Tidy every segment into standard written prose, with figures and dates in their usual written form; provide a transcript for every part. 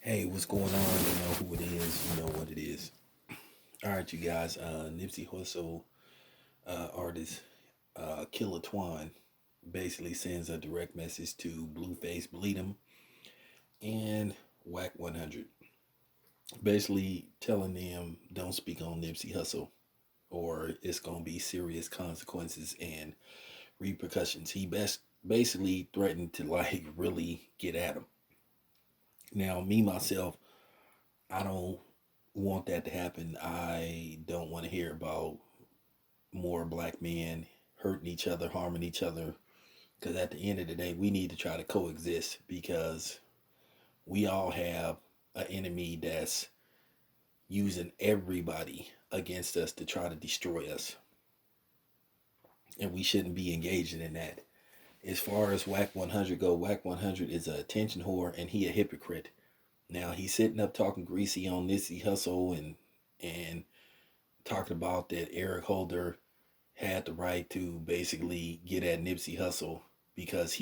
Hey, what's going on? You know who it is. You know what it is. All right, you guys. Nipsey Hussle, artist, Killer Twan, basically sends a direct message to Blueface Bleed 'em and wack100, basically telling them don't speak on Nipsey Hussle or it's gonna be serious consequences and repercussions. He basically threatened to like really get at him. Now, me myself, I don't want that to happen. I don't want to hear about more black men hurting each other, harming each other. Because at the end of the day, we need to try to coexist because we all have an enemy that's using everybody against us to try to destroy us. And we shouldn't be engaging in that. As far as wack100 go, wack100 is a attention whore and he a hypocrite. Now he's sitting up talking greasy on Nipsey Hussle and talking about that Eric Holder had the right to basically get at Nipsey Hussle because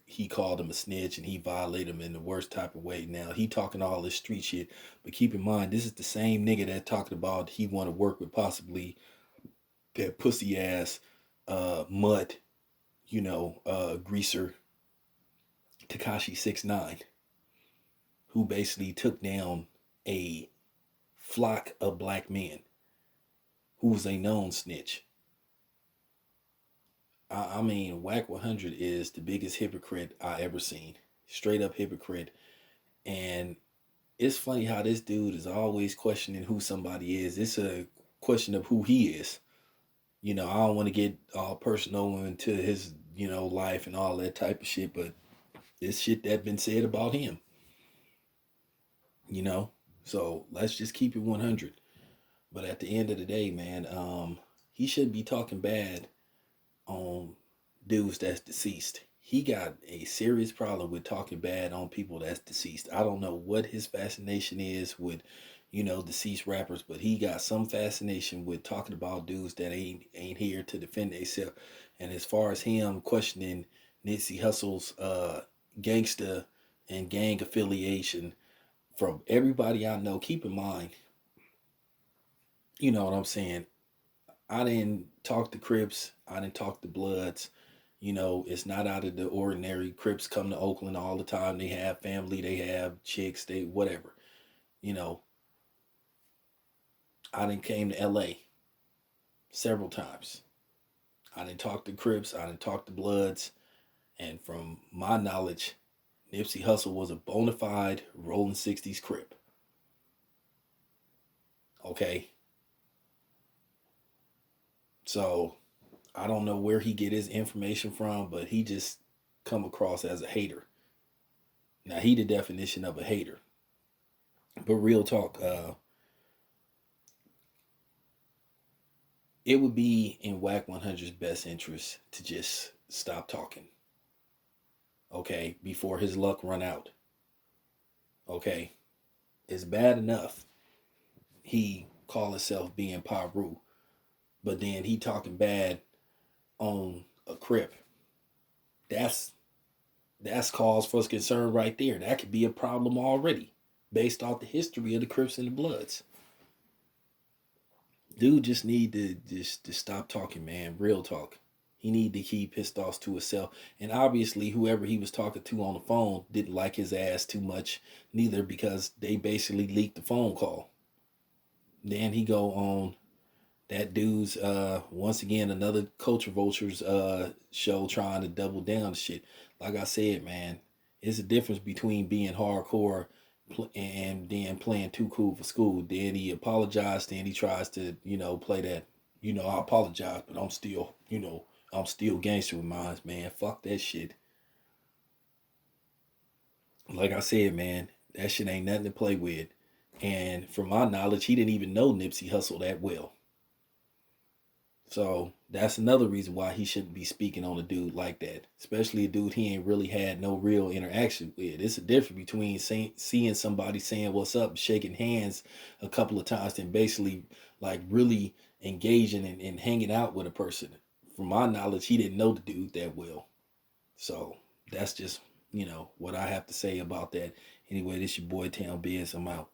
he called him a snitch and he violated him in the worst type of way. Now he talking all this street shit, but keep in mind this is the same nigga that talked about he want to work with possibly that pussy ass mutt, greaser Takashi 69, who basically took down a flock of black men who was a known snitch. I mean, wack100 is the biggest hypocrite I ever seen. Straight up hypocrite. And it's funny how this dude is always questioning who somebody is. It's a question of who he is. I don't want to get all personal into his, life and all that type of shit, but it's shit that been said about him. You know? So let's just keep it 100. But at the end of the day, man, he shouldn't be talking bad on dudes that's deceased. He got a serious problem with talking bad on people that's deceased. I don't know what his fascination is with, deceased rappers, but he got some fascination with talking about dudes that ain't here to defend themselves. And as far as him questioning Nipsey Hussle's gangster and gang affiliation, from everybody I know, keep in mind, you know what I'm saying? I didn't talk to Crips. I didn't talk to Bloods. It's not out of the ordinary. Crips come to Oakland all the time. They have family. They have chicks. They whatever. You know, I didn't came to LA several times. I didn't talk to Crips. I didn't talk to Bloods. And from my knowledge, Nipsey Hussle was a bona fide Rolling 60s Crip. Okay. So I don't know where he get his information from, but he just come across as a hater. Now he the definition of a hater. But real talk, it would be in wack100's best interest to just stop talking. Okay, before his luck run out. Okay, it's bad enough he call himself being Paru, but then he talking bad on a Crip. That's cause for concern right there. That could be a problem already, based off the history of the Crips and the Bloods. Dude just need to stop talking, man. Real talk. He need to keep his thoughts to himself. And obviously, whoever he was talking to on the phone didn't like his ass too much, neither, because they basically leaked the phone call. Then he go on that dude's once again another Culture Vultures show trying to double down the shit. Like I said, man, it's a difference between being hardcore and then playing too cool for school. Then he apologized, then he tries to, play that, I apologize, but I'm still, I'm still gangster with mine, man. Fuck that shit. Like I said, man, that shit ain't nothing to play with. And from my knowledge, he didn't even know Nipsey Hussle that well. So that's another reason why he shouldn't be speaking on a dude like that, especially a dude he ain't really had no real interaction with. It's a difference between seeing somebody saying what's up, shaking hands a couple of times, and basically like really engaging and hanging out with a person. From my knowledge, he didn't know the dude that well. So that's just, what I have to say about that. Anyway, this your boy Town Biz. I'm out.